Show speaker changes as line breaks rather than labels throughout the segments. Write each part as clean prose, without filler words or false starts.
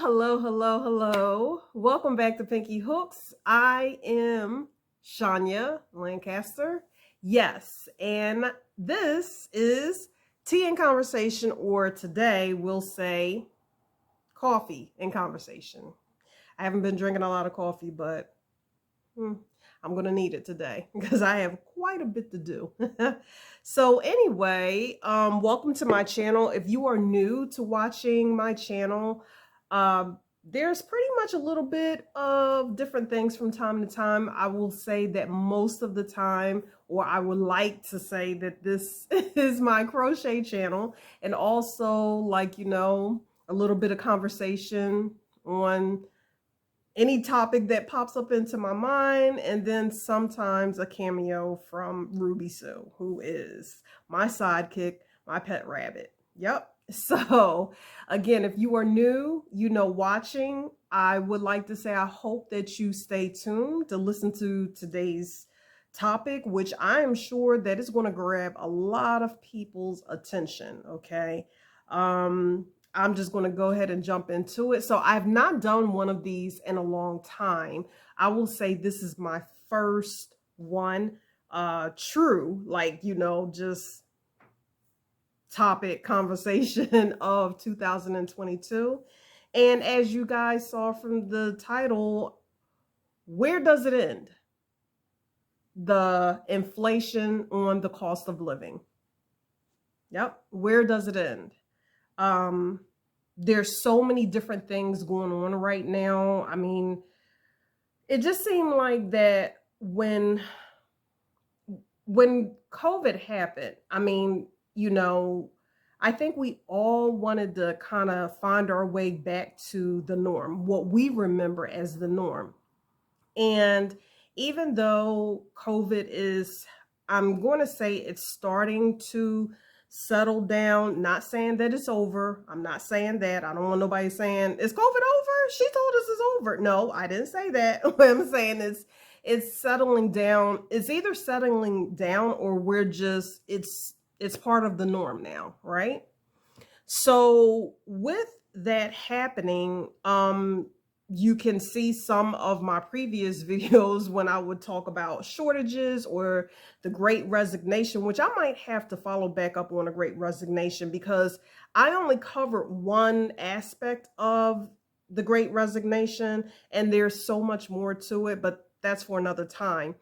Hello. Welcome back to Pinky Hooks. I am Shania Lancaster. Yes, and this is Tea and Conversation, or today we'll say coffee and conversation. I haven't been drinking a lot of coffee, but I'm going to need it today because I have quite a bit to do. So anyway, welcome to my channel. If you are new to watching my channel, there's pretty much a little bit of different things from time to time. I will say that most of the time, or I would like to say that this is my crochet channel, and also a little bit of conversation on any topic that pops up into my mind, and then sometimes a cameo from Ruby Sue, who is my sidekick, my pet rabbit. Yep. So again, if you are new, watching, I would like to say I hope that you stay tuned to listen to today's topic, which I am sure that is going to grab a lot of people's attention. Okay. I'm just going to go ahead and jump into it. So I've not done one of these in a long time. I will say this is my first one, true, just topic conversation of 2022. And as you guys saw from the title, where does it end? The inflation on the cost of living. Yep. Where does it end? There's so many different things going on right now. I mean, it just seemed like that when COVID happened, I think we all wanted to kind of find our way back to the norm, what we remember as the norm. And even though COVID is, I'm going to say it's starting to settle down, not saying that it's over. I'm not saying that. I don't want nobody saying, is COVID over? She told us it's over. No, I didn't say that. What I'm saying is it's settling down. It's either settling down or we're just, it's part of the norm now, right? So with that happening, you can see some of my previous videos when I would talk about shortages or the Great Resignation, which I might have to follow back up on a Great Resignation because I only covered one aspect of the Great Resignation and there's so much more to it, but that's for another time.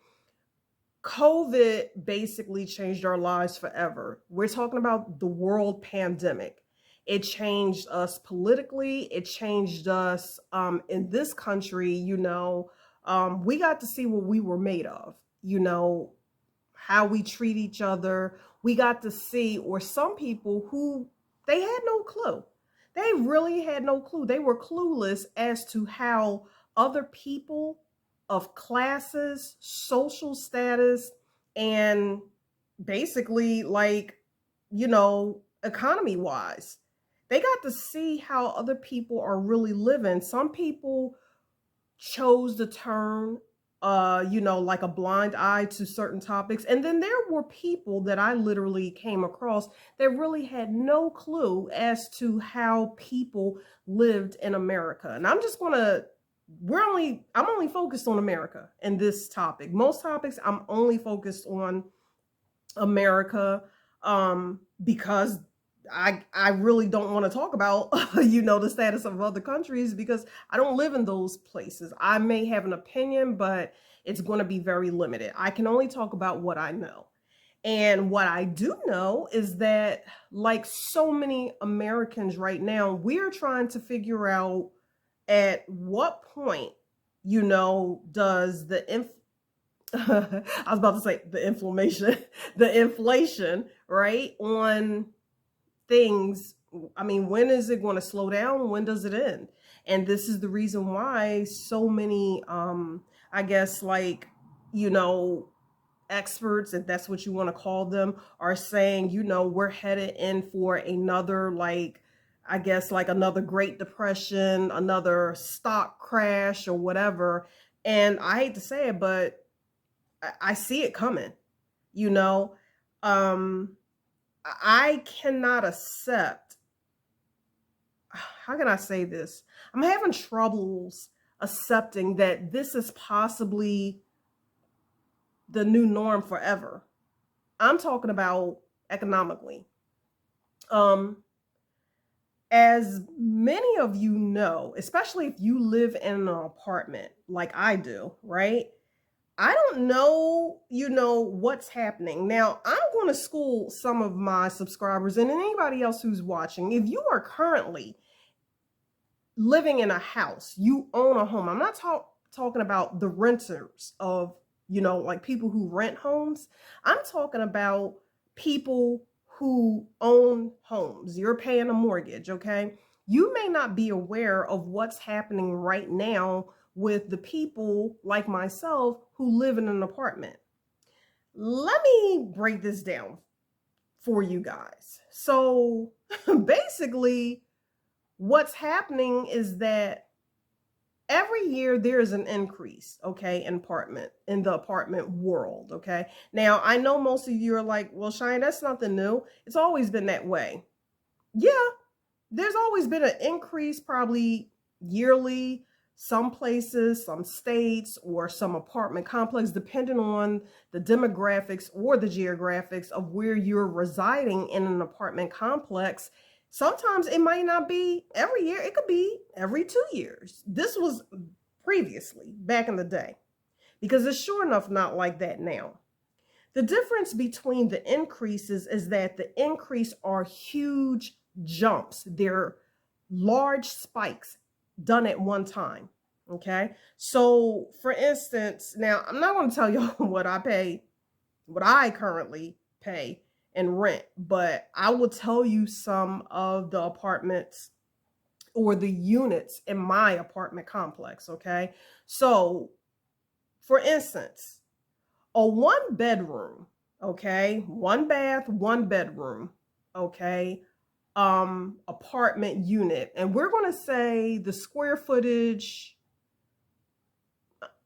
COVID basically changed our lives forever. We're talking about the world pandemic. It changed us politically. It changed us in this country. We got to see what we were made of, how we treat each other. We got to see, or some people who they had no clue. They really had no clue. They were clueless as to how other people of classes, social status, and basically economy wise, they got to see how other people are really living. Some people chose to turn like a blind eye to certain topics, and then there were people that I literally came across that really had no clue as to how people lived in America. And I'm only focused on America in this topic. Most topics I'm only focused on America because I really don't want to talk about the status of other countries because I don't live in those places. I may have an opinion, but it's going to be very limited. I can only talk about what I know. And what I do know is that, like so many Americans right now, we're trying to figure out at what point, does the I was about to say the inflammation, the inflation, right, on things. I mean, when is it going to slow down? When does it end? And this is the reason why so many, I guess, experts, if that's what you want to call them, are saying, we're headed in for another, another Great Depression, another stock crash or whatever. And I hate to say it, but I see it coming, I cannot accept, how can I say this? I'm having troubles accepting that this is possibly the new norm forever. I'm talking about economically. As many of you know, especially if you live in an apartment like I do, right? I don't know, what's happening. Now, I'm going to school some of my subscribers and anybody else who's watching. If you are currently living in a house, you own a home. I'm not talking about the renters of, like people who rent homes. I'm talking about people who own homes. You're paying a mortgage, okay? You may not be aware of what's happening right now with the people like myself who live in an apartment. Let me break this down for you guys. So basically, what's happening is that every year there is an increase, okay, in the apartment world, okay? Now, I know most of you are like, well, Shine, that's nothing new. It's always been that way. Yeah, there's always been an increase, probably yearly, some places, some states, or some apartment complex, depending on the demographics or the geographics of where you're residing in an apartment complex. Sometimes it might not be every year. It could be every 2 years. This was previously, back in the day, because it's sure enough not like that now. The difference between the increases is that the increase are huge jumps. They're large spikes done at one time, okay? So, for instance, now I'm not going to tell y'all what I currently pay and rent, but I will tell you some of the apartments or the units in my apartment complex, okay? So, for instance, a 1-bedroom, okay, 1 bath, 1 bedroom, okay, apartment unit, and we're going to say the square footage,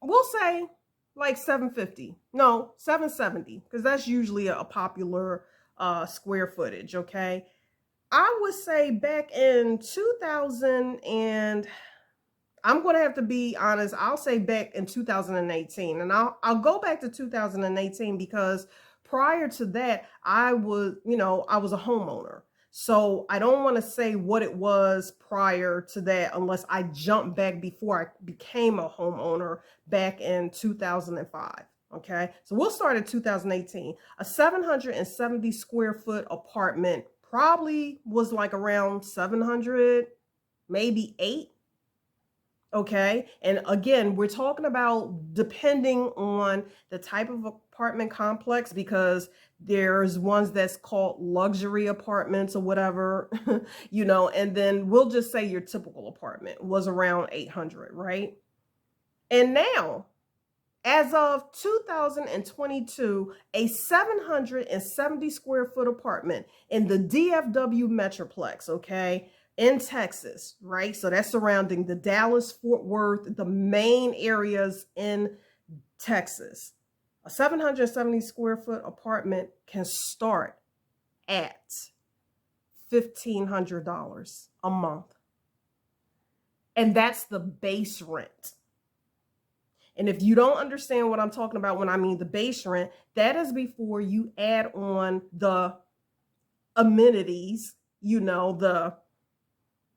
we'll say like 750, no, 770, because that's usually a popular square footage, okay? I would say back in 2000, and I'm going to have to be honest, I'll say back in 2018, and I'll go back to 2018 because prior to that, I was a homeowner. So I don't want to say what it was prior to that unless I jump back before I became a homeowner back in 2005. Okay, so we'll start at 2018. A 770 square foot apartment probably was like around 700, maybe 8. Okay. And again, we're talking about depending on the type of apartment complex, because there's ones that's called luxury apartments or whatever, and then we'll just say your typical apartment was around 800, right? And now, as of 2022, a 770 square foot apartment in the DFW Metroplex, okay, in Texas, right? So that's surrounding the Dallas, Fort Worth, the main areas in Texas. A 770 square foot apartment can start at $1,500 a month. And that's the base rent. And if you don't understand what I'm talking about when I mean the base rent, that is before you add on the amenities,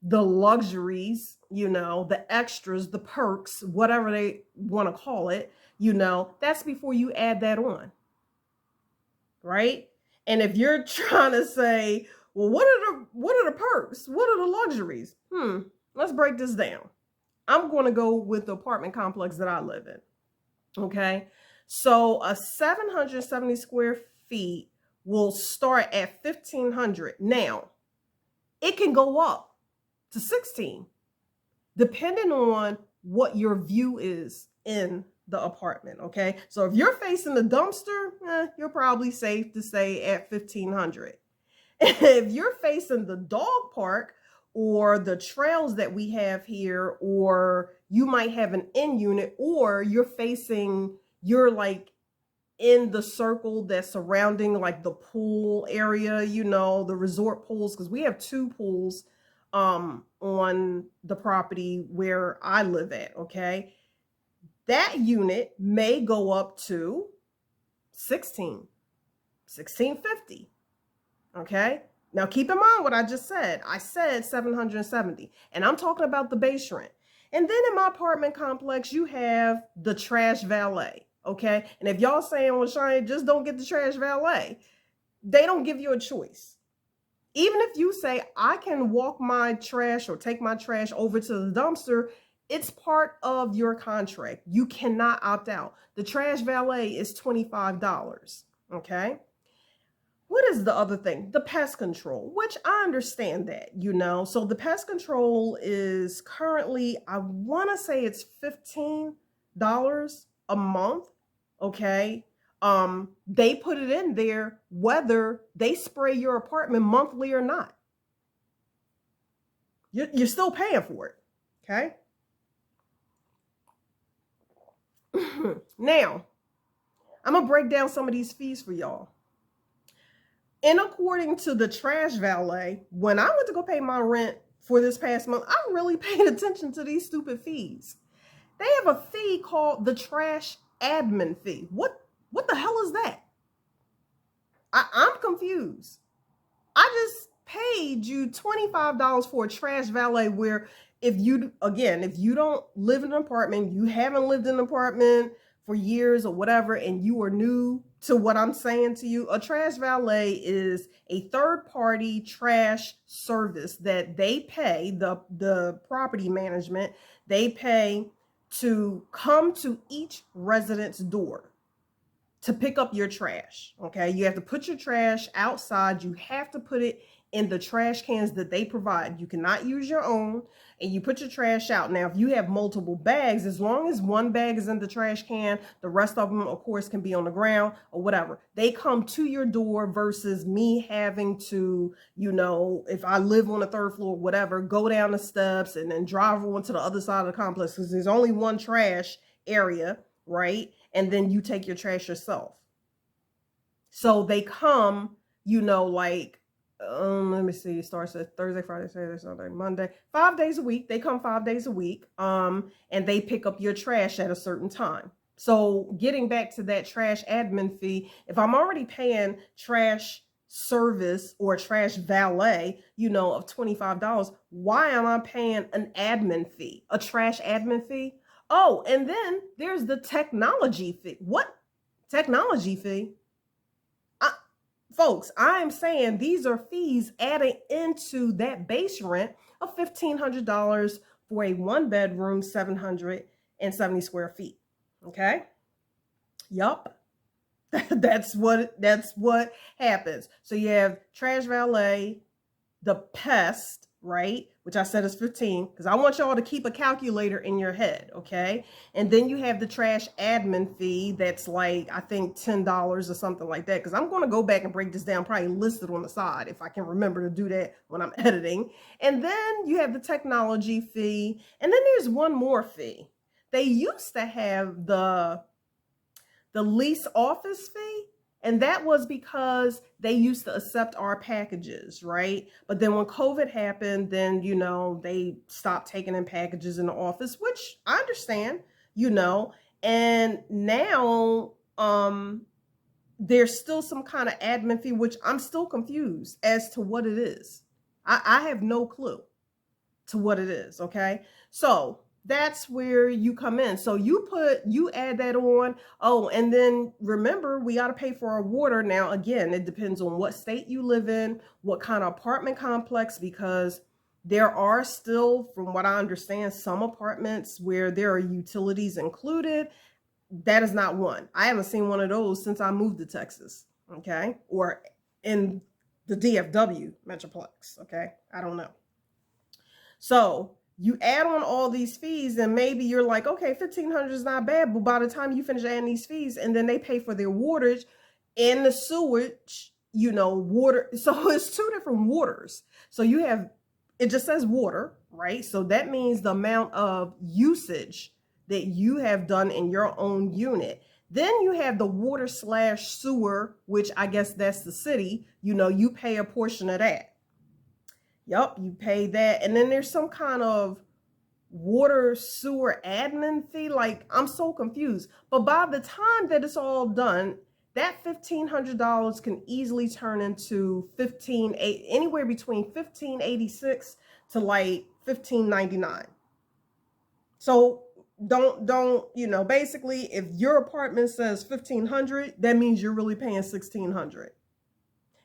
the luxuries, the extras, the perks, whatever they want to call it, that's before you add that on. Right? And if you're trying to say, well, what are the perks? What are the luxuries? Let's break this down. I'm going to go with the apartment complex that I live in. Okay. So a 770 square feet will start at 1,500. Now, it can go up to 16, depending on what your view is in the apartment, okay? So if you're facing the dumpster, you're probably safe to stay at 1,500. If you're facing the dog park or the trails that we have here, or you might have an in unit, or you're like in the circle that's surrounding like the pool area, the resort pools, because we have 2 pools on the property where I live at, okay? That unit may go up to 1650. Okay? Now keep in mind what I just said. I said 770, and I'm talking about the base rent. And then in my apartment complex, you have the trash valet. Okay? And if y'all saying, well, Shania, just don't get the trash valet, they don't give you a choice. Even if you say, I can walk my trash or take my trash over to the dumpster, it's part of your contract. You cannot opt out. The trash valet is $25. Okay? What is the other thing? The pest control, which I understand that, So the pest control is currently, I want to say it's $15 a month. Okay. They put it in there whether they spray your apartment monthly or not. You're still paying for it. Okay. Now, I'm going to break down some of these fees for y'all. And according to the trash valet, when I went to go pay my rent for this past month, I really paid attention to these stupid fees. They have a fee called the trash admin fee. What the hell is that? I'm confused. I just paid you $25 for a trash valet where if you don't live in an apartment, you haven't lived in an apartment for years or whatever, and you are new to what I'm saying to you, a trash valet is a third-party trash service that they pay, the property management, they pay to come to each resident's door to pick up your trash, okay? You have to put your trash outside. You have to put it in the trash cans that they provide. You cannot use your own, and you put your trash out. Now, if you have multiple bags, as long as one bag is in the trash can, the rest of them, of course, can be on the ground or whatever. They come to your door versus me having to, if I live on the third floor, whatever, go down the steps and then drive on to the other side of the complex because there's only one trash area, right? And then you take your trash yourself. So they come, let me see, it starts at Thursday, Friday, Saturday, Sunday, Monday, 5 days a week. They come 5 days a week, and they pick up your trash at a certain time. So getting back to that trash admin fee, if I'm already paying trash service or trash valet, of $25, why am I paying an admin fee, a trash admin fee? Oh, and then there's the technology fee. What? Technology fee? Folks, I'm saying these are fees added into that base rent of $1,500 for a 1-bedroom, 770 square feet. Okay? Yup. That's what happens. So you have trash valet, the pest, right? Which I said is 15, because I want y'all to keep a calculator in your head, okay? And then you have the trash admin fee that's like, I think $10 or something like that, because I'm going to go back and break this down, probably list it on the side if I can remember to do that when I'm editing. And then you have the technology fee, and then there's one more fee. They used to have the lease office fee, and that was because they used to accept our packages, right? But then when COVID happened, then, they stopped taking in packages in the office, which I understand, and now there's still some kind of admin fee, which I'm still confused as to what it is. I have no clue to what it is, okay? So that's where you come in. So you add that on. Oh, and then remember, we got to pay for our water. Now, again, it depends on what state you live in, what kind of apartment complex, because there are still, from what I understand, some apartments where there are utilities included. That is not one. I haven't seen one of those since I moved to Texas, okay? Or in the DFW Metroplex, okay? I don't know. So you add on all these fees, and maybe you're like, okay, $1,500 is not bad, but by the time you finish adding these fees, and then they pay for their waterage and the sewage, water. So it's two different waters. So you have, it just says water, right? So that means the amount of usage that you have done in your own unit. Then you have the water/sewer, which I guess that's the city, you pay a portion of that. Yep, you pay that. And then there's some kind of water sewer admin fee. Like, I'm so confused. But by the time that it's all done, that $1,500 can easily turn into anywhere between 1586 to like 1599. So don't, basically if your apartment says 1,500, that means you're really paying 1,600.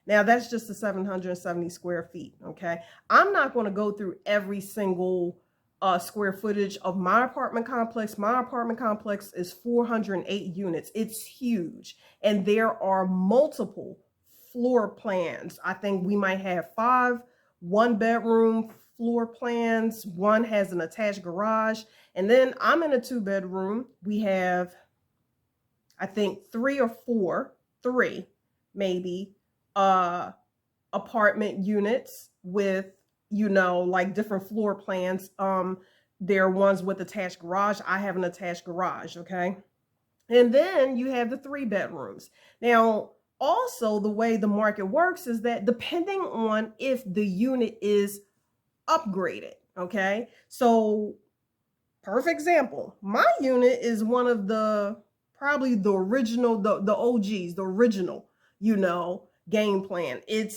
Now that's just the 770 square feet. Okay. I'm not going to go through every single square footage of my apartment complex. My apartment complex is 408 units. It's huge. And there are multiple floor plans. I think we might have 5 1-bedroom floor plans. One has an attached garage. And then I'm in a 2-bedroom. We have, I think, 3 maybe, apartment units with, like different floor plans. There are ones with attached garage. I have an attached garage. Okay. And then you have the 3 bedrooms. Now, also the way the market works is that depending on if the unit is upgraded. Okay. So perfect example, my unit is one of probably the original, the OGs, the original, game plan. It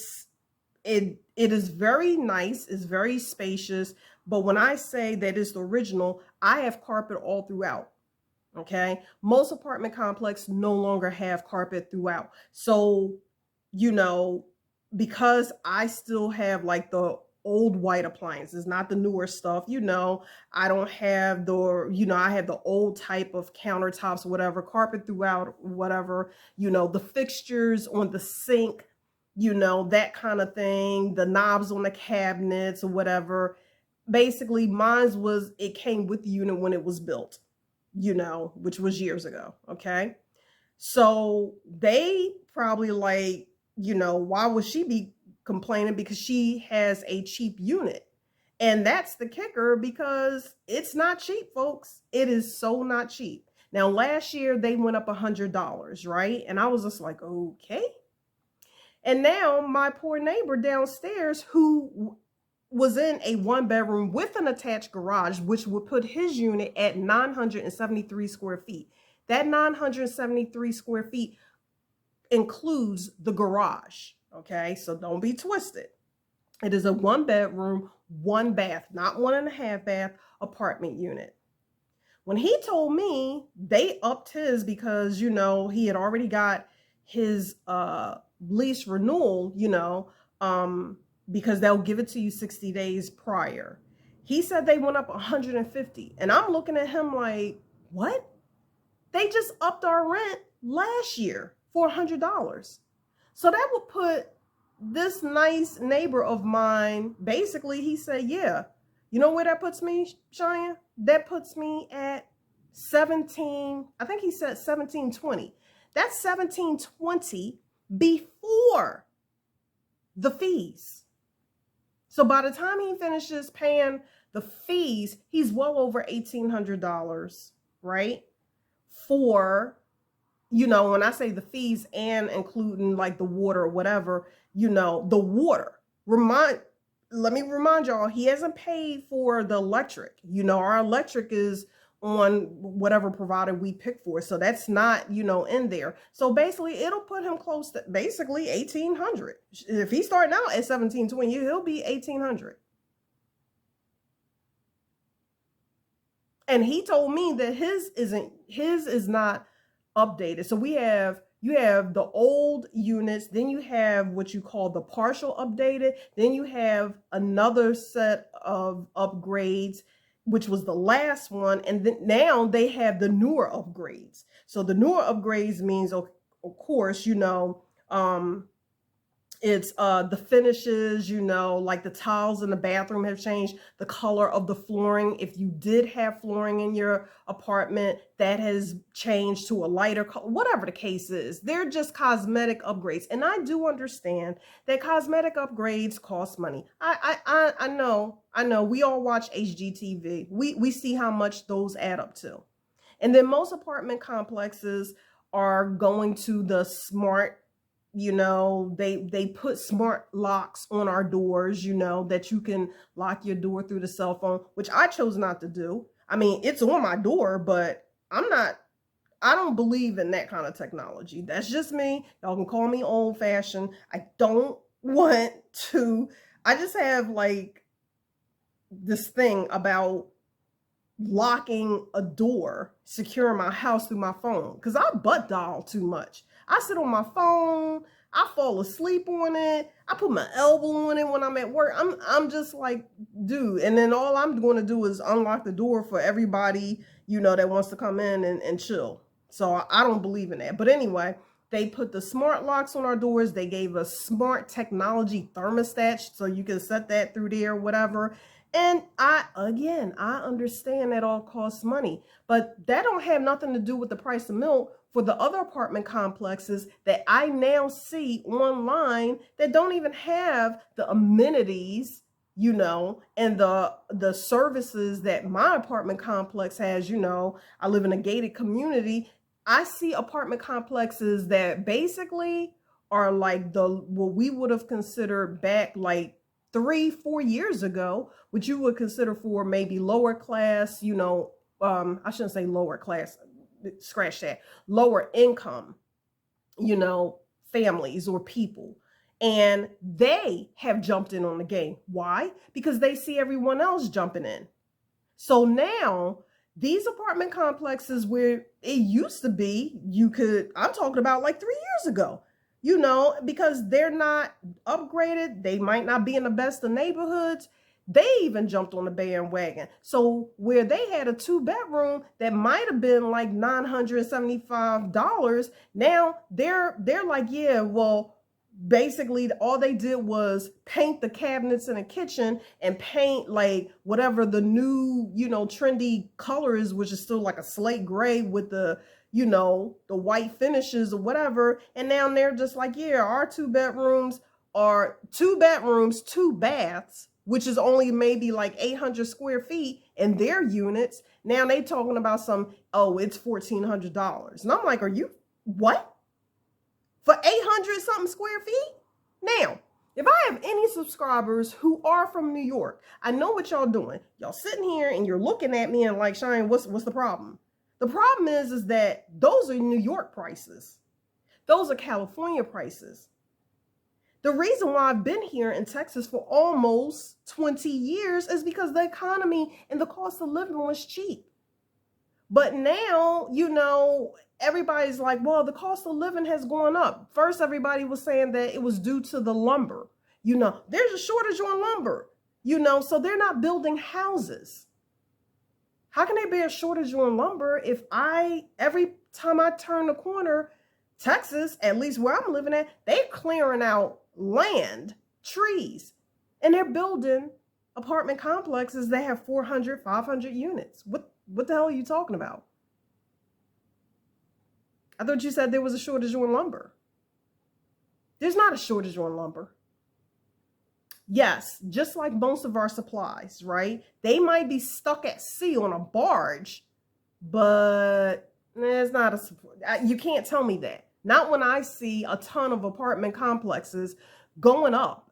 is very nice, it's very spacious, but when I say that it's the original, I have carpet all throughout. Okay, most apartment complexes no longer have carpet throughout. So, because I still have like the old white appliances, not the newer stuff, I don't have I have the old type of countertops, whatever, carpet throughout, whatever, the fixtures on the sink, that kind of thing, the knobs on the cabinets or whatever. Basically, it came with the unit when it was built, which was years ago. Okay. So they probably like, why would she be complaining? Because she has a cheap unit. And that's the kicker, because it's not cheap, folks. It is so not cheap. Now, last year they went up $100, right? And I was just like, okay. And now my poor neighbor downstairs, who was in a 1-bedroom with an attached garage, which would put his unit at 973 square feet. That 973 square feet includes the garage. Okay, so don't be twisted. It is a 1-bedroom, 1 bath, not 1.5 bath apartment unit. When he told me they upped his because, he had already got his lease renewal, because they'll give it to you 60 days prior. He said they went up 150. And I'm looking at him like, what? They just upped our rent last year for $100. So that would put this nice neighbor of mine, basically, he said, yeah, you know where that puts me, Shania? That puts me at 17, I think he said 1720. That's 1720 before the fees. So by the time he finishes paying the fees, he's well over $1,800, right? For, when I say the fees and including like the water or whatever, the water. Let me remind y'all, he hasn't paid for the electric. Our electric is on whatever provider we pick for. So that's not, in there. So basically it'll put him close to basically 1,800. If he's starting out at 1,720, he'll be 1,800. And he told me that his is not updated. So you have the old units, then you have what you call the partial updated, then you have another set of upgrades, which was the last one, and then now they have the newer upgrades. So the newer upgrades means, of course, it's the finishes, like the tiles in the bathroom have changed, the color of the flooring. If you did have flooring in your apartment, that has changed to a lighter color, whatever the case is. They're just cosmetic upgrades. And I do understand that cosmetic upgrades cost money. I know. We all watch HGTV. We see how much those add up to. And then most apartment complexes are going to the smart You know, they put smart locks on our doors, you know, that you can lock your door through the cell phone, which I chose not to do. I mean, it's on my door, but I don't believe in that kind of technology. That's just me. Y'all can call me old fashioned. I don't want to. I just have like this thing about locking a door, securing my house through my phone, because I butt dial too much. I sit on my phone, I fall asleep on it, I put my elbow on it when I'm at work. I'm just like, dude, and then all I'm going to do is unlock the door for everybody, you know, that wants to come in and chill. So I don't believe in that. But anyway, they put the smart locks on our doors. They gave us smart technology thermostats, so you can set that through there, whatever. And I understand that all costs money, but that don't have nothing to do with the price of milk for the other apartment complexes that I now see online that don't even have the amenities, you know, and the services that my apartment complex has. You know, I live in a gated community. I see apartment complexes that basically are like what we would have considered back like 3-4 years ago, which you would consider for maybe lower class, you know, I shouldn't say lower class, scratch that, lower income, you know, families or people. And they have jumped in on the game. Why? Because they see everyone else jumping in. So now these apartment complexes where it used to be, I'm talking about like 3 years ago, you know, because they're not upgraded. They might not be in the best of neighborhoods. They even jumped on the bandwagon. So where they had a 2-bedroom that might have been like $975, now they're like, yeah, well, basically all they did was paint the cabinets in the kitchen and paint like whatever the new, you know, trendy color is, which is still like a slate gray with the, you know, the white finishes or whatever. And now they're just like, yeah, our 2 bedrooms are 2 bedrooms, 2 baths, which is only maybe like 800 square feet in their units. Now they talking about some, oh, it's $1,400. And I'm like, are you, what? For 800 something square feet? Now, if I have any subscribers who are from New York, I know what y'all doing. Y'all sitting here and you're looking at me and like, Shine, what's the problem? The problem is that those are New York prices. Those are California prices. The reason why I've been here in Texas for almost 20 years is because the economy and the cost of living was cheap. But now, you know, everybody's like, well, the cost of living has gone up. First, everybody was saying that it was due to the lumber. You know, there's a shortage on lumber, you know, so they're not building houses. How can there be a shortage on lumber if every time I turn the corner, Texas, at least where I'm living at, they're clearing out land, trees, and they're building apartment complexes that have 400, 500 units. What the hell are you talking about? I thought you said there was a shortage on lumber. There's not a shortage on lumber. Yes, just like most of our supplies, right? They might be stuck at sea on a barge, but it's not you can't tell me that. Not when I see a ton of apartment complexes going up.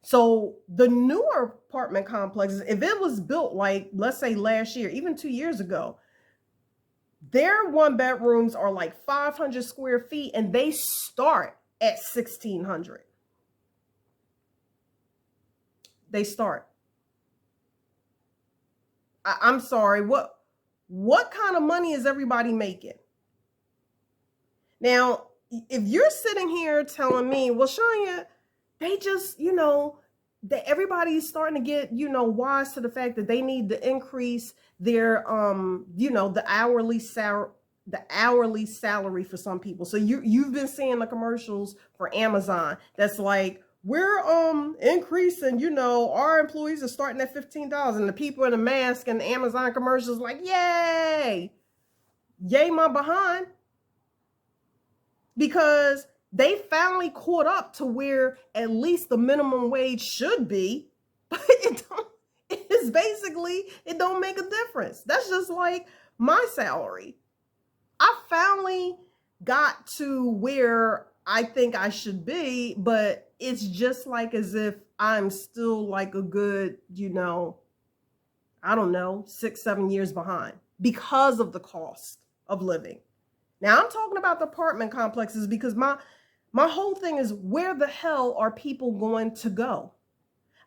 So the newer apartment complexes, if it was built like, let's say last year, even 2 years ago, their 1 bedrooms are like 500 square feet and they start at 1,600. They start. I'm sorry, what kind of money is everybody making? Now, if you're sitting here telling me, well, Shania, they just, you know, that everybody's starting to get, you know, wise to the fact that they need to increase their, you know, the hourly salary for some people. So you've been seeing the commercials for Amazon that's like, we're increasing, you know, our employees are starting at $15, and the people in the mask and the Amazon commercials like, yay my behind, because they finally caught up to where at least the minimum wage should be, but it don't make a difference. That's just like my salary. I finally got to where I think I should be, but it's just like as if I'm still like a good, I don't know, 6, 7 years behind because of the cost of living. Now I'm talking about the apartment complexes because my whole thing is, where the hell are people going to go?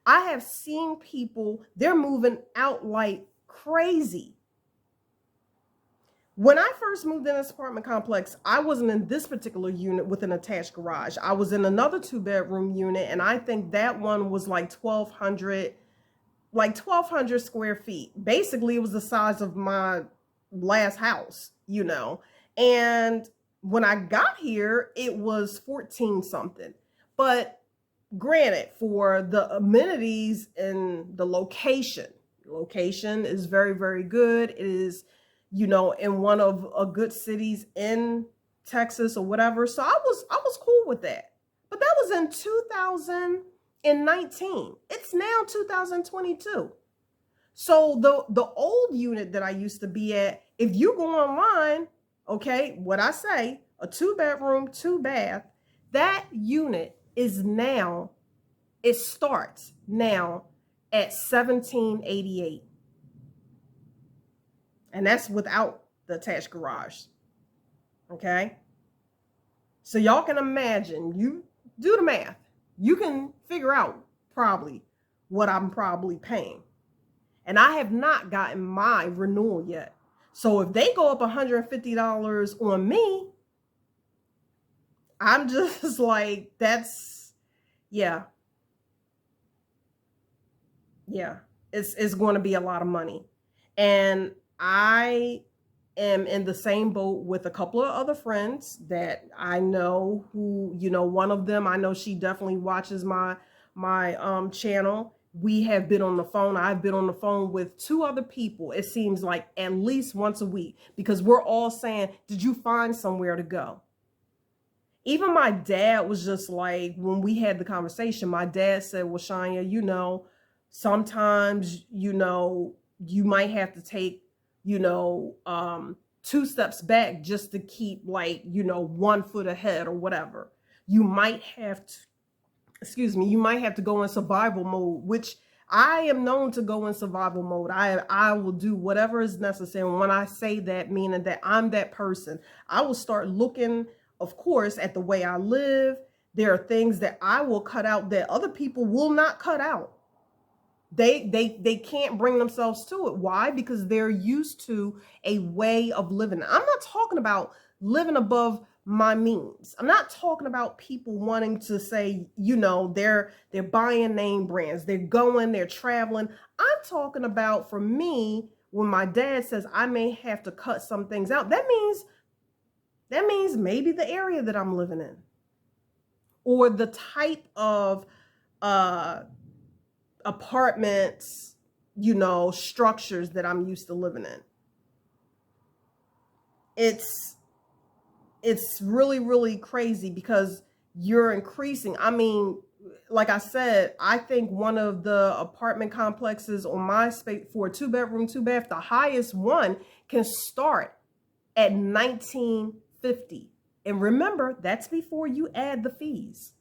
I have seen people, they're moving out like crazy. When I first moved in this apartment complex, I wasn't in this particular unit with an attached garage. I was in another 2-bedroom unit, and I think that one was like 1,200 square feet. Basically, it was the size of my last house, And when I got here, it was 14 something. But granted, for the amenities and the location is very, very good. It is, in one of a good cities in Texas or whatever. So I was cool with that. But that was in 2019. It's now 2022. So the old unit that I used to be at, if you go online, okay, what I say, a 2-bedroom, 2-bath, that unit is now, it starts now at $1,788. And that's without the attached garage. Okay? So y'all can imagine, you do the math. You can figure out probably what I'm probably paying. And I have not gotten my renewal yet. So if they go up $150 on me, I'm just like, yeah, it's going to be a lot of money. And I am in the same boat with a couple of other friends that I know who, one of them, I know she definitely watches my channel. We have been on the phone. I've been on the phone with 2 other people. It seems like at least once a week, because we're all saying, did you find somewhere to go? Even my dad was just like, when we had the conversation, my dad said, well, Shania, sometimes, you might have to take, 2 steps back just to keep 1 foot ahead or whatever. You might have to go in survival mode, which I am known to go in survival mode. I will do whatever is necessary. And when I say that, meaning that I'm that person, I will start looking, of course, at the way I live. There are things that I will cut out that other people will not cut out. They can't bring themselves to it. Why? Because they're used to a way of living. I'm not talking about living above my means. I'm not talking about people wanting to say, they're buying name brands. They're going, they're traveling. I'm talking about, for me, when my dad says I may have to cut some things out, that means maybe the area that I'm living in, or the type of apartments, structures that I'm used to living in. It's really, really crazy because you're increasing. I mean, like I said, I think one of the apartment complexes on my space for a 2-bedroom, 2-bath, the highest one can start at $1,950. And remember, that's before you add the fees.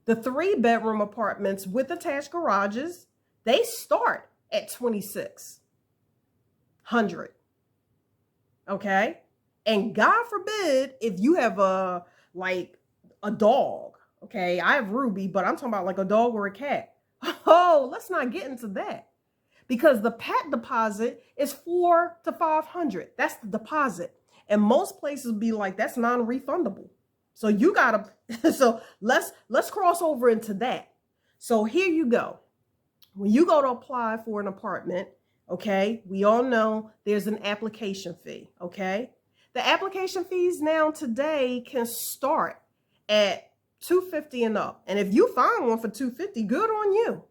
The 3-bedroom apartments with attached garages, they start at $2,600. Okay? And God forbid if you have a dog. Okay, I have Ruby, but I'm talking about like a dog or a cat. Oh, let's not get into that. Because the pet deposit is $400 to $500. That's the deposit. And most places be like, that's non-refundable. So you gotta, so let's cross over into that. So here you go. When you go to apply for an apartment, okay, we all know there's an application fee, okay? The application fees now today can start at $250 and up. And if you find one for $250, good on you.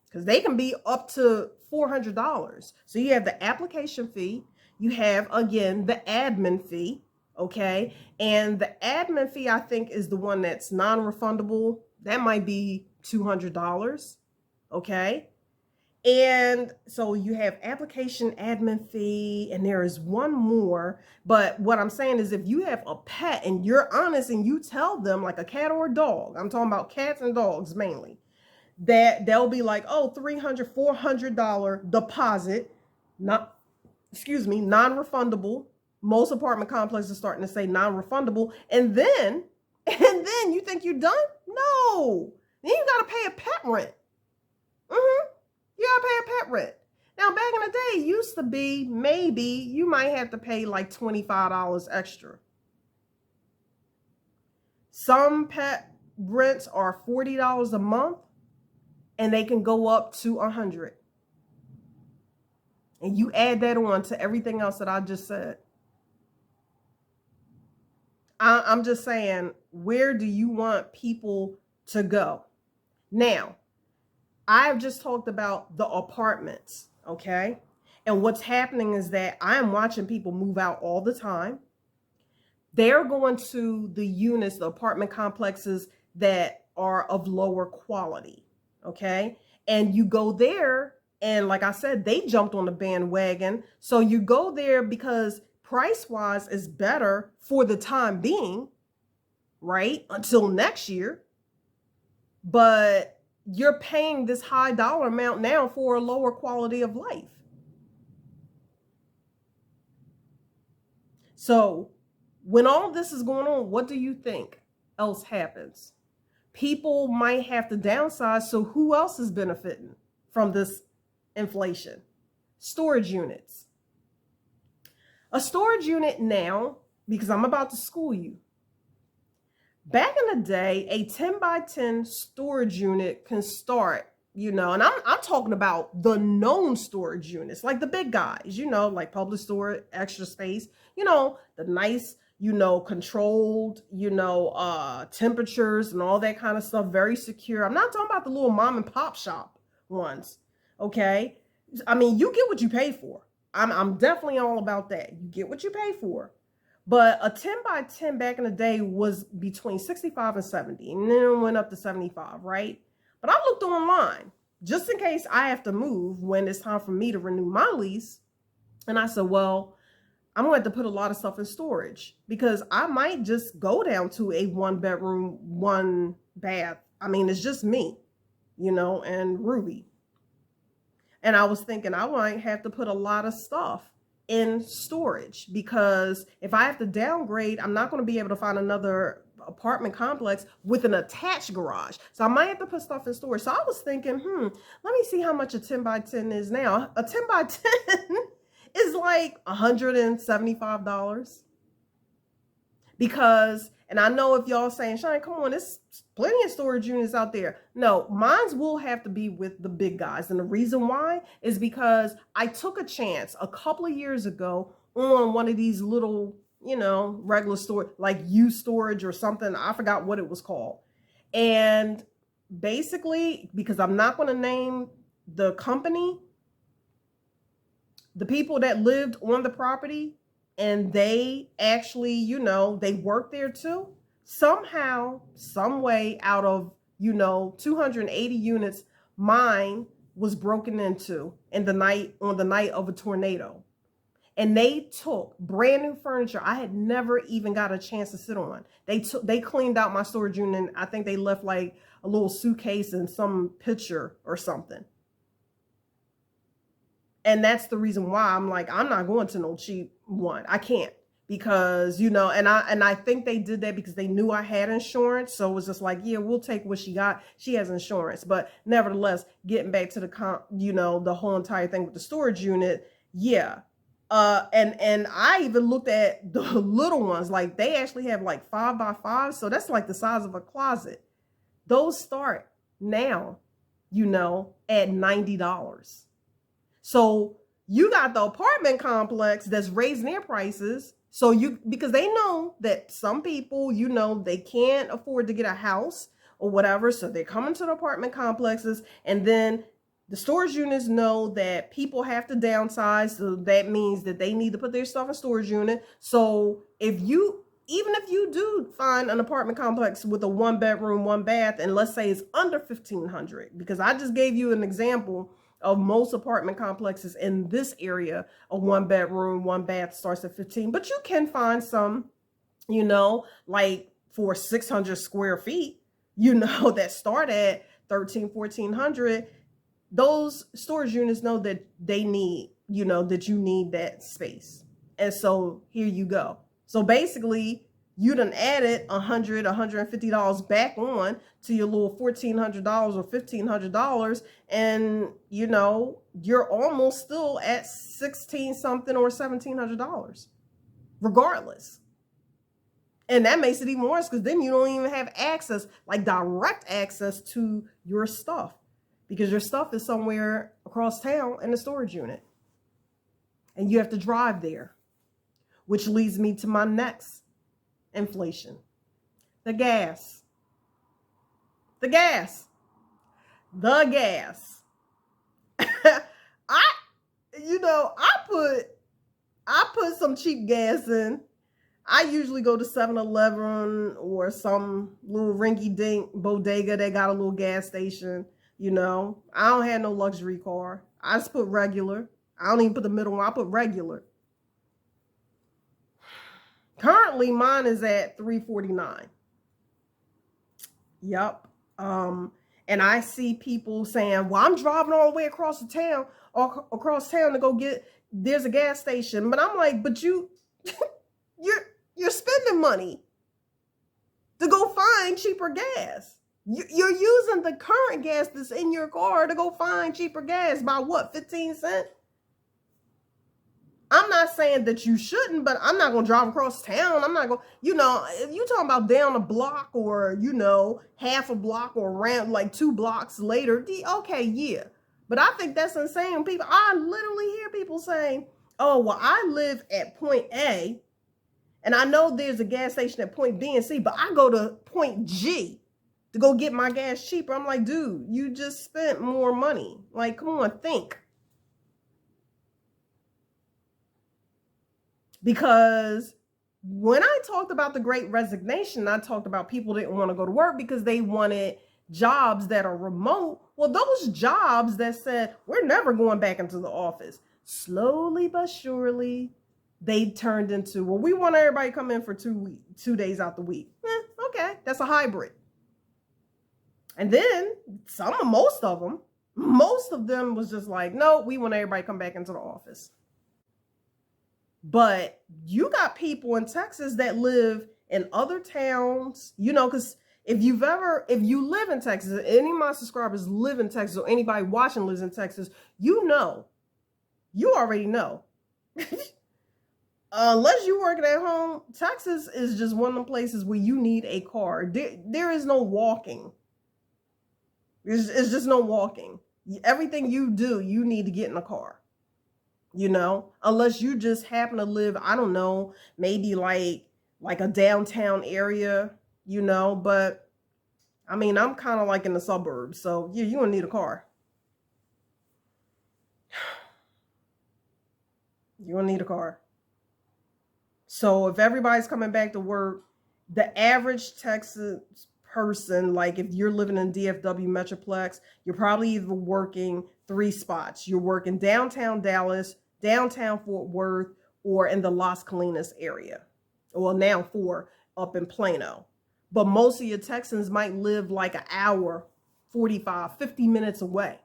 Because they can be up to $400. So you have the application fee. You have, again, the admin fee, okay? And the admin fee, I think, is the one that's non-refundable. That might be $200, okay? And so you have application admin fee, and there is one more. But what I'm saying is, if you have a pet and you're honest and you tell them, like a cat or a dog, I'm talking about cats and dogs mainly, that they'll be like, oh, $300, $400 deposit, not, excuse me, non-refundable. Most apartment complexes are starting to say non-refundable. And then you think you're done? No. Then you got to pay a pet rent. You gotta pay a pet rent. Now, back in the day, it used to be maybe you might have to pay like $25 extra. Some pet rents are $40 a month, and they can go up to $100. And you add that on to everything else that I just said. I'm just saying, where do you want people to go? Now, I've just talked about the apartments, okay? And what's happening is that I'm watching people move out all the time. They're going to the units, the apartment complexes that are of lower quality, okay? And you go there, and like I said, they jumped on the bandwagon. So you go there because price-wise is better for the time being, right? Until next year. But you're paying this high dollar amount now for a lower quality of life. So when all this is going on, what do you think else happens? People might have to downsize. So who else is benefiting from this inflation? Storage units. A storage unit now, because I'm about to school you. Back in the day, a 10 by 10 storage unit can start, and I'm talking about the known storage units, like the big guys, like Public Storage, Extra Space, the nice, controlled, temperatures and all that kind of stuff, very secure. I'm not talking about the little mom and pop shop ones, okay? I mean, you get what you pay for. I'm definitely all about that. You get what you pay for. But a 10 by 10 back in the day was between 65 and 70, and then it went up to 75, right? But I looked online just in case I have to move when it's time for me to renew my lease. And I said, well, I'm going to have to put a lot of stuff in storage because I might just go down to a 1-bedroom, 1-bath. I mean, it's just me, and Ruby. And I was thinking I might have to put a lot of stuff in storage because if I have to downgrade, I'm not going to be able to find another apartment complex with an attached garage. So I might have to put stuff in storage. So I was thinking, let me see how much a 10 by 10 is now. A 10 by 10 is like $175 because, and I know if y'all saying, Shine, come on, there's plenty of storage units out there. No, mines will have to be with the big guys. And the reason why is because I took a chance a couple of years ago on one of these little, regular storage, like U-Storage or something. I forgot what it was called. And basically, because I'm not going to name the company, the people that lived on the property, and they actually, they work there too. Somehow, some way out of, 280 units, mine was broken into on the night of a tornado. And they took brand new furniture I had never even got a chance to sit on. They cleaned out my storage unit, and I think they left like a little suitcase and some picture or something. And that's the reason why I'm like, I'm not going to no cheap one. I can't because, and I think they did that because they knew I had insurance. So it was just like, yeah, we'll take what she got. She has insurance. But nevertheless, getting back to the whole entire thing with the storage unit. Yeah. And I even looked at the little ones, like they actually have like 5 by 5. So that's like the size of a closet. Those start now, at $90. So you got the apartment complex that's raising their prices. So because they know that some people, they can't afford to get a house or whatever. So they're coming to the apartment complexes, and then the storage units know that people have to downsize. So that means that they need to put their stuff in storage unit. So even if you do find an apartment complex with a 1-bedroom, 1-bath, and let's say it's under $1,500, because I just gave you an example of most apartment complexes in this area, a 1 bedroom, 1 bath starts at 15. But you can find some, like for 600 square feet, that start at 13, 1400. Those storage units know that they need, that you need that space. And so here you go. So basically, you done added $100, $150 back on to your little $1,400 or $1,500, and you're almost still at 16 something or $1,700, regardless. And that makes it even worse because then you don't even have access, like direct access to your stuff, because your stuff is somewhere across town in a storage unit, and you have to drive there, which leads me to my next inflation. The gas. I I put some cheap gas in. I usually go to 7-Eleven or some little rinky-dink bodega that got a little gas station. I don't have no luxury car. I just put regular. I don't even put the middle one. I put regular. Currently, mine is at $3.49. Yep. And I see people saying, well, I'm driving all the way across the town or across town to go there's a gas station. But I'm like, but you're spending money to go find cheaper gas. You're using the current gas that's in your car to go find cheaper gas by what, 15 cents? I'm not saying that you shouldn't, but I'm not going to drive across town. I'm not going, if you're talking about down a block or, half a block or around like 2 blocks later, okay, yeah. But I think that's insane. I literally hear people saying, oh, well, I live at point A and I know there's a gas station at point B and C, but I go to point G to go get my gas cheaper. I'm like, dude, you just spent more money. Like, come on, think. Because when I talked about the Great Resignation, I talked about people didn't want to go to work because they wanted jobs that are remote. Well, those jobs that said, we're never going back into the office, slowly but surely, they turned into, well, we want everybody to come in for 2 days out the week. Okay, that's a hybrid. And then most of them was just like, no, we want everybody to come back into the office. But you got people in Texas that live in other towns, because if you live in Texas, any of my subscribers live in Texas, or anybody watching lives in Texas, you already know. Unless you're working at home, Texas is just one of the places where you need a car. There is no walking. It's just no walking. Everything you do, you need to get in a car. Unless you just happen to live, I don't know, maybe like a downtown area, but I mean, I'm kind of like in the suburbs. So yeah, you're going to need a car. You're going to need a car. So if everybody's coming back to work, the average Texas person, like if you're living in DFW Metroplex, you're probably either working 3 spots. You're working downtown Dallas, downtown Fort Worth, or in the Las Colinas area. Well, now 4 up in Plano. But most of your Texans might live like an hour, 45, 50 minutes away.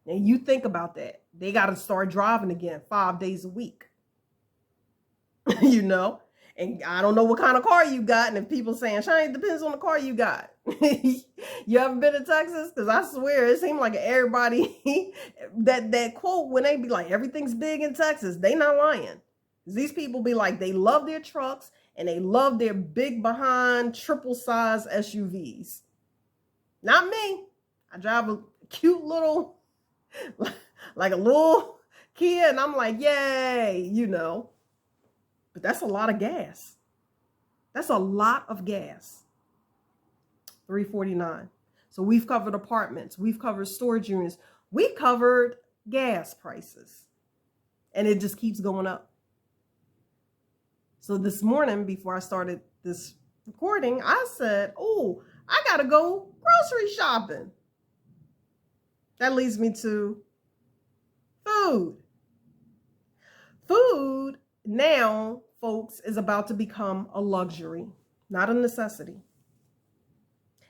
And you think about that. They got to start driving again 5 days a week. And I don't know what kind of car you got. And if people saying, Shani, it depends on the car you got. You ever been to Texas? Because I swear it seemed like everybody, that quote, when they be like, everything's big in Texas, they not lying. These people be like, they love their trucks and they love their big behind triple size SUVs. Not me. I drive a cute little, like a little Kia, and I'm like, yay, But that's a lot of gas. That's a lot of gas. $3.49. So we've covered apartments. We've covered storage units. We covered gas prices. And it just keeps going up. So this morning, before I started this recording, I said, oh, I got to go grocery shopping. That leads me to Food. Food now, folks, is about to become a luxury, not a necessity.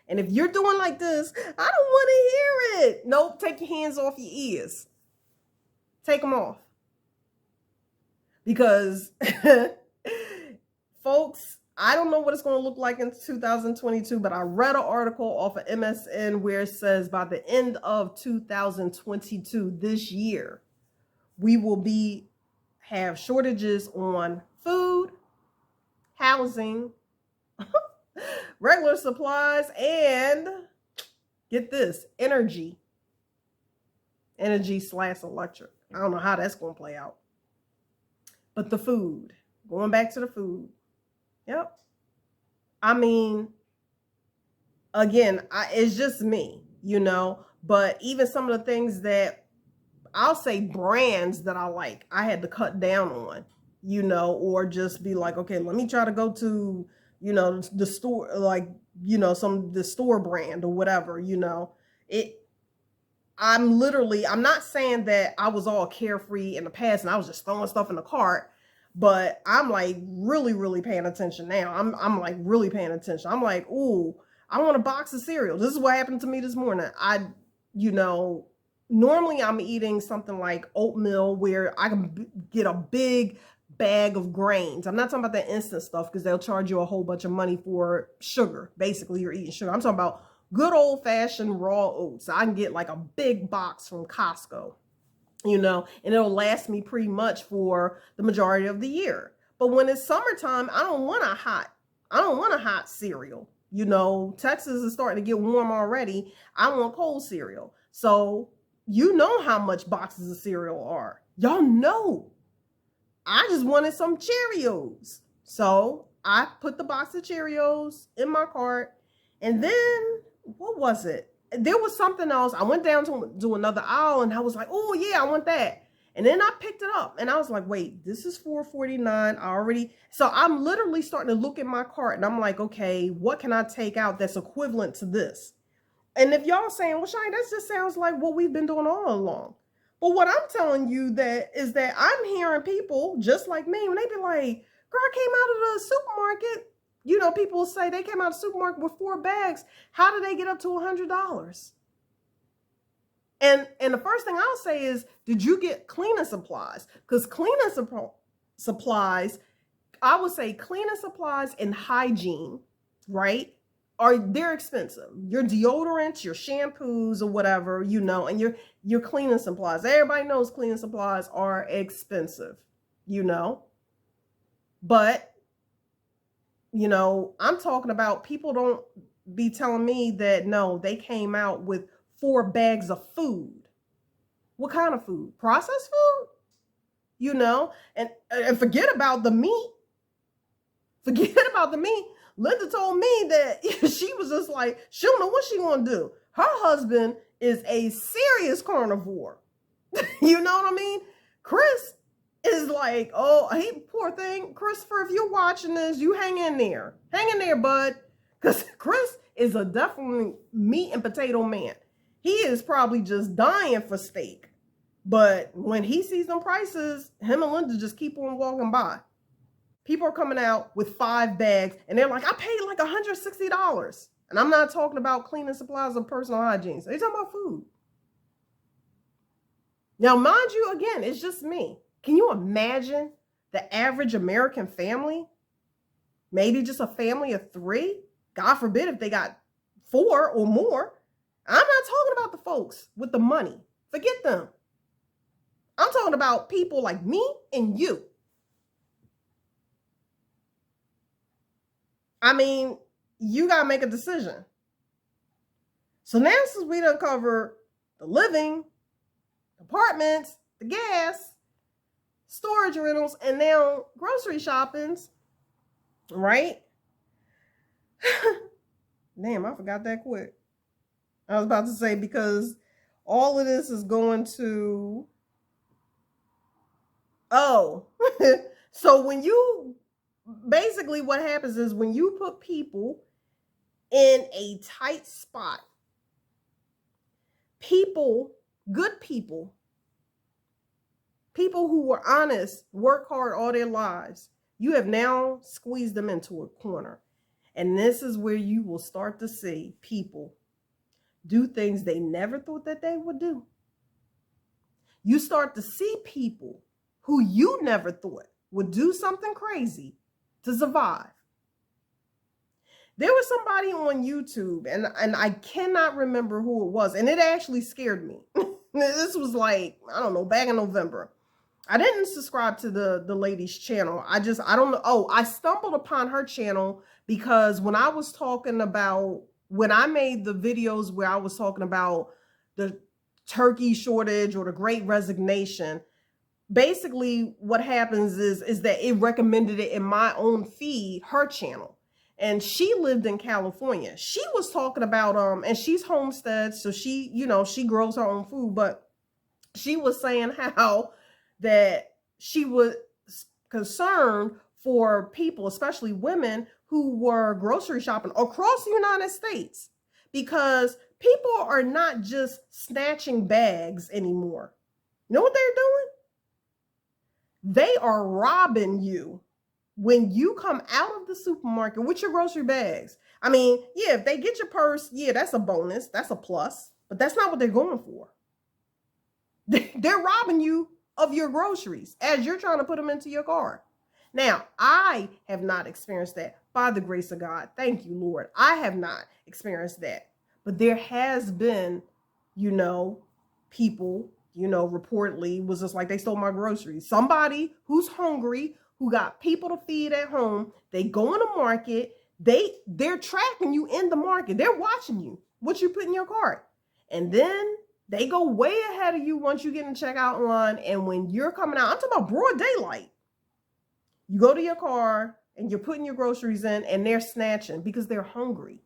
And if you're doing like this, I don't want to hear it. Nope, take your hands off your ears. Take them off. Because, folks, I don't know what it's going to look like in 2022, but I read an article off of MSN where it says by the end of 2022, this year, we will have shortages on food, housing, regular supplies, and get this, energy / electric. I don't know how that's going to play out. But the food, going back to the food. Yep. I mean, again, it's just me, but even some of the things that I'll say brands that I like, I had to cut down on, or just be like, okay, let me try to go to, the store, like, the store brand or whatever, I'm not saying that I was all carefree in the past and I was just throwing stuff in the cart, but I'm like really, really paying attention now. I'm like really paying attention. I'm like, ooh, I want a box of cereal. This is what happened to me this morning. Normally I'm eating something like oatmeal where I can get a big bag of grains. I'm not talking about that instant stuff because they'll charge you a whole bunch of money for sugar. Basically, you're eating sugar. I'm talking about good old-fashioned raw oats. I can get like a big box from Costco, and it'll last me pretty much for the majority of the year. But when it's summertime, I don't want a hot cereal. Texas is starting to get warm already. I want cold cereal. So you know how much boxes of cereal are. Y'all know. I just wanted some Cheerios. So I put the box of Cheerios in my cart. And then, what was it? There was something else. I went down to do another aisle and I was like, oh yeah, I want that. And then I picked it up and I was like, wait, this is $4.49 So I'm literally starting to look at my cart and I'm like, okay, what can I take out that's equivalent to this? And if y'all saying, well, Shine, that just sounds like what we've been doing all along. But what I'm telling you is that I'm hearing people just like me, when they be like, girl, I came out of the supermarket. People say they came out of the supermarket with 4 bags. How did they get up to $100? And the first thing I'll say is, did you get cleaning supplies? Because cleaning supplies, I would say cleaning supplies and hygiene, right? They're expensive. Your deodorants, your shampoos or whatever, and your cleaning supplies. Everybody knows cleaning supplies are expensive, But, I'm talking about people don't be telling me that, no, they came out with 4 bags of food. What kind of food? Processed food? And forget about the meat. Forget about the meat. Linda told me that she was just like, she don't know what she want to do. Her husband is a serious carnivore. You know what I mean? Chris is like, oh, hey, poor thing. Christopher, if you're watching this, you hang in there. Hang in there, bud. Because Chris is a definitely meat and potato man. He is probably just dying for steak. But when he sees them prices, him and Linda just keep on walking by. People are coming out with 5 bags and they're like, I paid like $160. And I'm not talking about cleaning supplies or personal hygiene. So they're talking about food. Now, mind you, again, it's just me. Can you imagine the average American family? Maybe just a family of 3? God forbid if they got 4 or more. I'm not talking about the folks with the money. Forget them. I'm talking about people like me and you. I mean, you got to make a decision. So now since we done covered the living, apartments, the gas, storage rentals, and now grocery shoppings, right? Damn, I forgot that quick. I was about to say, because all of this is going to, so when you, basically what happens is when you put people in a tight spot, good people People who were honest, work hard all their lives, you have now squeezed them into a corner. And this is where you will start to see people do things they never thought that they would do. You start to see people who you never thought would do something crazy to survive. There was somebody on YouTube, and I cannot remember who it was, and it actually scared me. This was like, I don't know, back in November. I didn't subscribe to the lady's channel. I don't know. Oh, I stumbled upon her channel because when I was talking about, when I made the videos where I was talking about the turkey shortage or the Great Resignation, basically what happens is that it recommended it in my own feed, her channel. And she lived in California. She was talking about, and she's homestead, so she, you know, she grows her own food, but she was saying how that she was concerned for people, especially women, who were grocery shopping across the United States, because people are not just snatching bags anymore. You know what they're doing? They are robbing you when you come out of the supermarket with your grocery bags. I mean, yeah, if they get your purse, yeah, that's a bonus. That's a plus. But that's not what they're going for. They're robbing you of your groceries as you're trying to put them into your car. Now, I have not experienced that, by the grace of God. Thank you, Lord. I have not experienced that. But there has been, you know, people, you know, reportedly was just like, they stole my groceries. Somebody who's hungry, who got people to feed at home, they go in the market, they're tracking you in the market. They're watching you, what you put in your cart. And then they go way ahead of you once you get in the checkout line. And when you're coming out, I'm talking about broad daylight. You go to your car and you're putting your groceries in and they're snatching because they're hungry.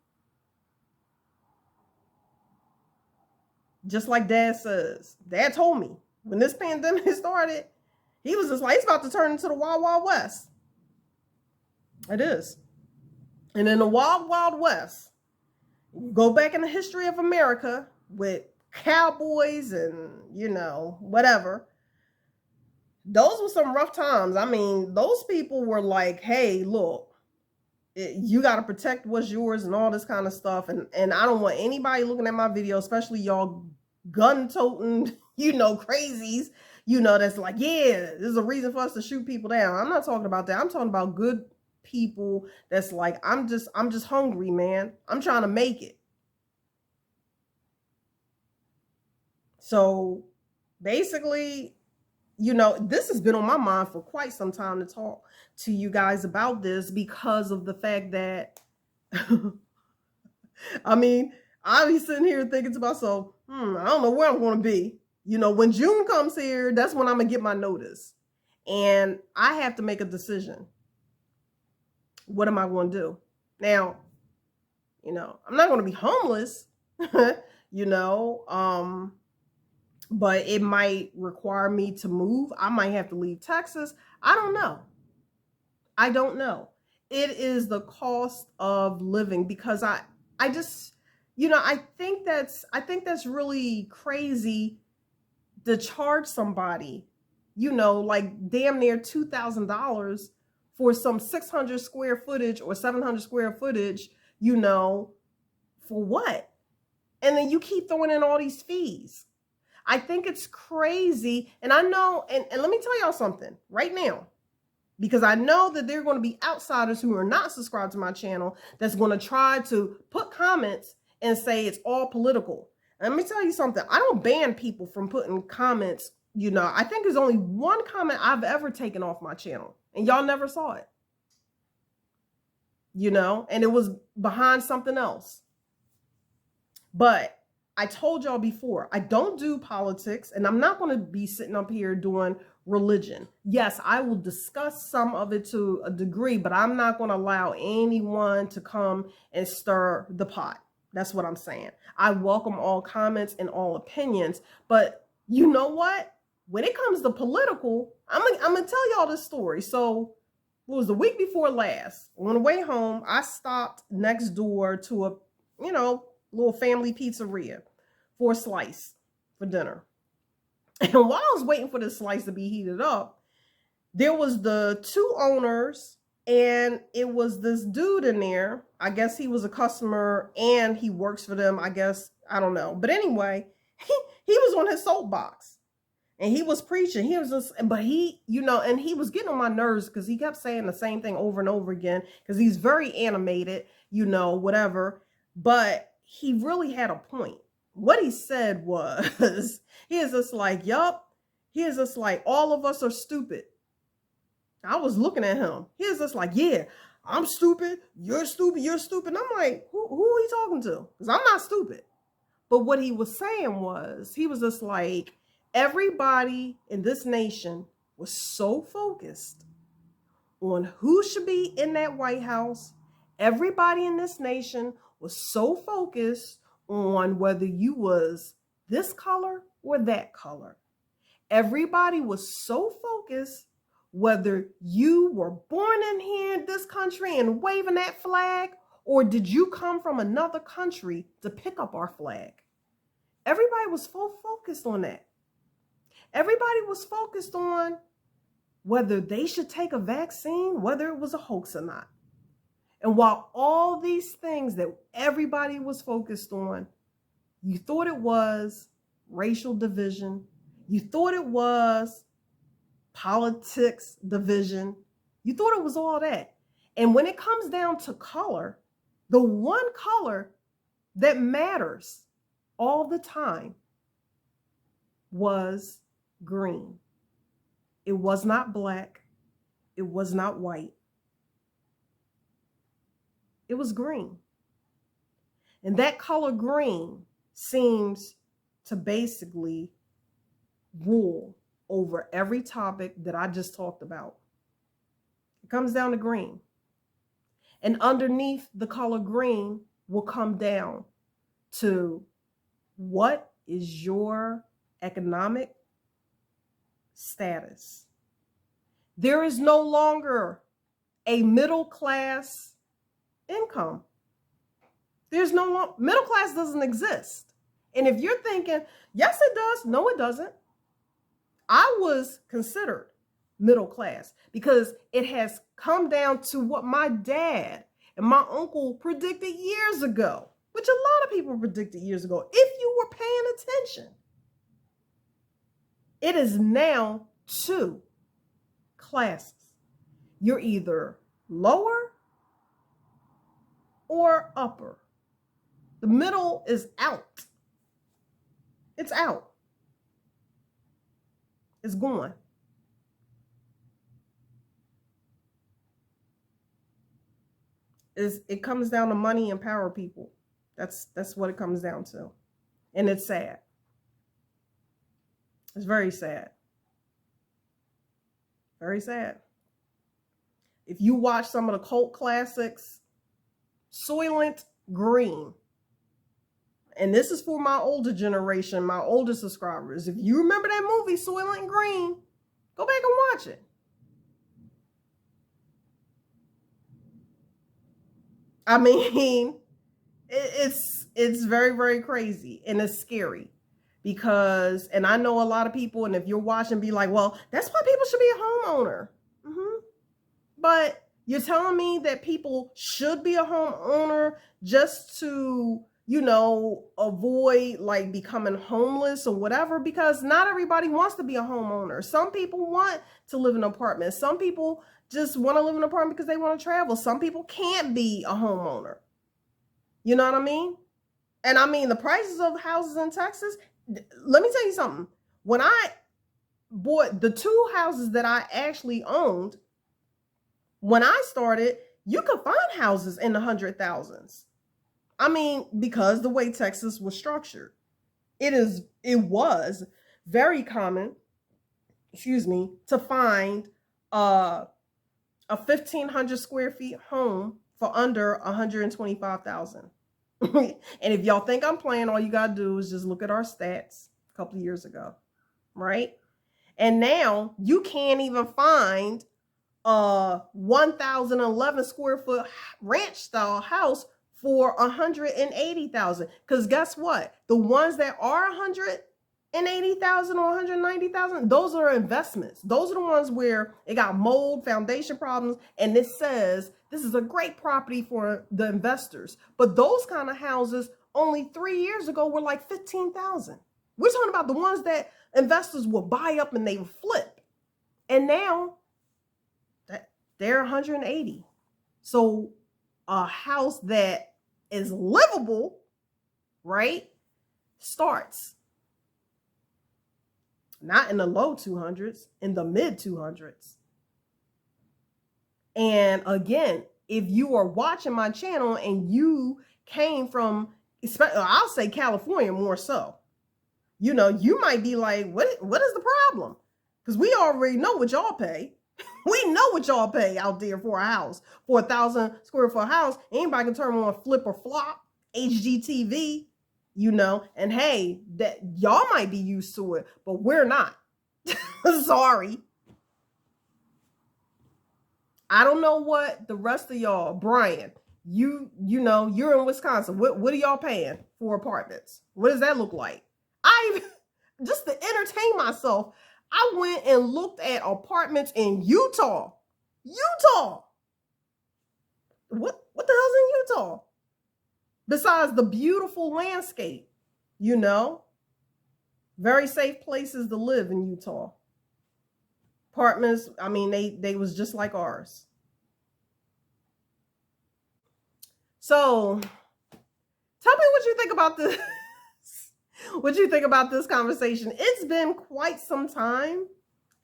Just like Dad says. Dad told me when this pandemic started, he was just like, it's about to turn into the Wild Wild West. It is. And in the Wild Wild West, go back in the history of America with cowboys and, you know, whatever. Those were some rough times. I mean, those people were like, hey, look, you got to protect what's yours and all this kind of stuff. And I don't want anybody looking at my video, especially y'all gun-toting, you know, crazies, you know, that's like, yeah, there's a reason for us to shoot people down. I'm not talking about that. I'm talking about good people that's like, I'm just hungry, man. I'm trying to make it. So basically, you know, this has been on my mind for quite some time to talk to you guys about this because of the fact that, I mean, I be sitting here thinking to myself, I don't know where I'm going to be. You know, when June comes here, that's when I'm going to get my notice. And I have to make a decision. What am I going to do? Now, you know, I'm not going to be homeless, you know, but it might require me to move. I might have to leave Texas. I don't know. I don't know. It is the cost of living because I just, you know, I think that's really crazy to charge somebody, you know, like damn near $2,000 for some 600 square footage or 700 square footage, you know, for what? And then you keep throwing in all these fees. I think it's crazy. And I know, and let me tell y'all something right now, because I know that there are going to be outsiders who are not subscribed to my channel that's going to try to put comments and say it's all political. And let me tell you something. I don't ban people from putting comments. You know, I think there's only one comment I've ever taken off my channel and y'all never saw it. You know, and it was behind something else. But I told y'all before, I don't do politics and I'm not going to be sitting up here doing religion. Yes, I will discuss some of it to a degree, but I'm not going to allow anyone to come and stir the pot. That's what I'm saying. I welcome all comments and all opinions, but you know what? When it comes to political, I'm going to tell y'all this story. So it was the week before last. On the way home, I stopped next door to a, you know, little family pizzeria for a slice for dinner. And while I was waiting for this slice to be heated up, there was the two owners, and it was this dude in there. I guess he was a customer and he works for them. I guess, I don't know. But anyway, he was on his soapbox and he was preaching. He was just, but he, and he was getting on my nerves because he kept saying the same thing over and over again because he's very animated, whatever. But he really had a point. What he said was, he is just like, yup. He is just like, all of us are stupid. I was looking at him. He was just like, yeah, I'm stupid. You're stupid. You're stupid. And I'm like, who are you talking to? Because I'm not stupid. But what he was saying was, he was just like, everybody in this nation was so focused on who should be in that White House. Everybody in this nation was so focused on whether you was this color or that color. Everybody was so focused whether you were born in here in this country and waving that flag, or did you come from another country to pick up our flag? Everybody was so focused on that. Everybody was focused on whether they should take a vaccine, whether it was a hoax or not. And while all these things that everybody was focused on, you thought it was racial division, you thought it was politics division, you thought it was all that. And when it comes down to color, the one color that matters all the time was green. It was not black. It was not white. It was green. And that color green seems to basically rule over every topic that I just talked about. It comes down to green. And underneath the color green will come down to, what is your economic status? There is no longer a middle class income. There's no middle class doesn't exist. And if you're thinking, yes, it does. No, it doesn't. I was considered middle class because it has come down to what my dad and my uncle predicted years ago, which a lot of people predicted years ago, if you were paying attention. It is now two classes. You're either lower or upper. The middle is out. It's out. It's gone. It comes down to money and power, people. That's what it comes down to. And it's sad. It's very sad. Very sad. If you watch some of the cult classics, Soylent Green, and this is for my older generation, my older subscribers. If you remember that movie, Soylent Green, go back and watch it. I mean, it's very, very crazy, and it's scary because, and I know a lot of people, and if you're watching, be like, well, that's why people should be a homeowner. But you're telling me that people should be a homeowner just to, avoid like becoming homeless or whatever, because not everybody wants to be a homeowner. Some people want to live in an apartment. Some people just want to live in an apartment because they want to travel. Some people can't be a homeowner. You know what I mean? And I mean, the prices of houses in Texas, let me tell you something. When I bought the two houses that I actually owned, when I started, you could find houses in the 100,000s. I mean, because the way Texas was structured, it was very common, to find a 1,500 square feet home for under 125,000. And if y'all think I'm playing, all you gotta do is just look at our stats a couple of years ago, right? And now you can't even find a 1,011 square foot ranch style house for 180,000. Because guess what? The ones that are 180 $180,000 or $190,000. Those are investments. Those are the ones where it got mold, foundation problems, and it says this is a great property for the investors. But those kind of houses only 3 years ago were like $15,000. We're talking about the ones that investors will buy up and they will flip. And now they're 180. So a house that is livable, right, starts not in the low 200s, in the mid 200s. And again, if you are watching my channel and you came from, I'll say California more so, you know, you might be like, what is the problem? Because we already know what y'all pay. We know what y'all pay out there for a house. For 1,000 square foot house, anybody can turn on flip or flop, HGTV, you know, and hey, that y'all might be used to it, but we're not. Sorry. I don't know what the rest of y'all, Brian, you know, you're in Wisconsin. What are y'all paying for apartments? What does that look like? Just to entertain myself, I went and looked at apartments in Utah. Utah. What the hell's in Utah? Besides the beautiful landscape, you know, very safe places to live in Utah. Apartments, I mean, they was just like ours. So tell me what you think about this. What you think about this conversation. It's been quite some time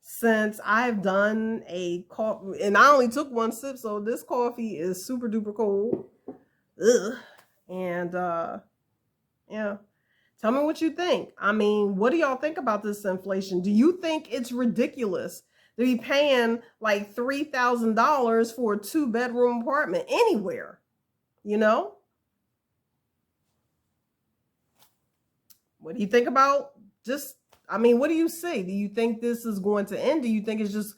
since I've done a coffee, and I only took one sip, so this coffee is super duper cold. Ugh. And yeah, tell me what you think. I mean, what do y'all think about this inflation? Do you think it's ridiculous to be paying like $3,000 for a 2-bedroom apartment anywhere? You know? What do you think about just, I mean, what do you see? Do you think this is going to end? Do you think it's just,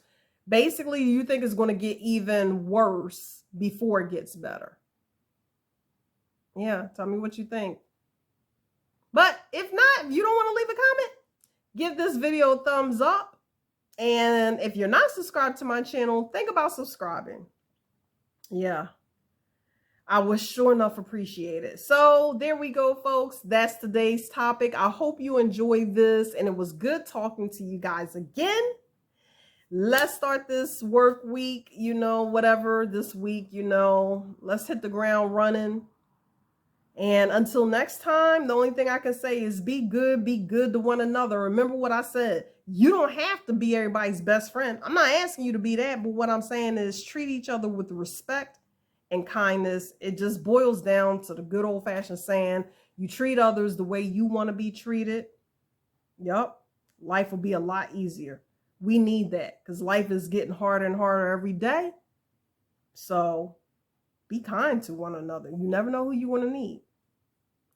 basically, do you think it's going to get even worse before it gets better? Yeah, tell me what you think. But if not, if you don't want to leave a comment, give this video a thumbs up. And if you're not subscribed to my channel, think about subscribing. Yeah. I would sure enough appreciate it. So there we go, folks. That's today's topic. I hope you enjoyed this, and it was good talking to you guys again. Let's start this work week, you know, whatever this week, you know, let's hit the ground running. And until next time, the only thing I can say is be good to one another. Remember what I said. You don't have to be everybody's best friend. I'm not asking you to be that, but what I'm saying is treat each other with respect and kindness. It just boils down to the good old-fashioned saying, you treat others the way you want to be treated. Yup. Life will be a lot easier. We need that because life is getting harder and harder every day. So be kind to one another. You never know who you want to need.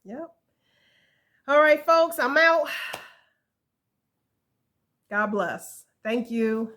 Yep. All right, folks, I'm out. God bless. Thank you.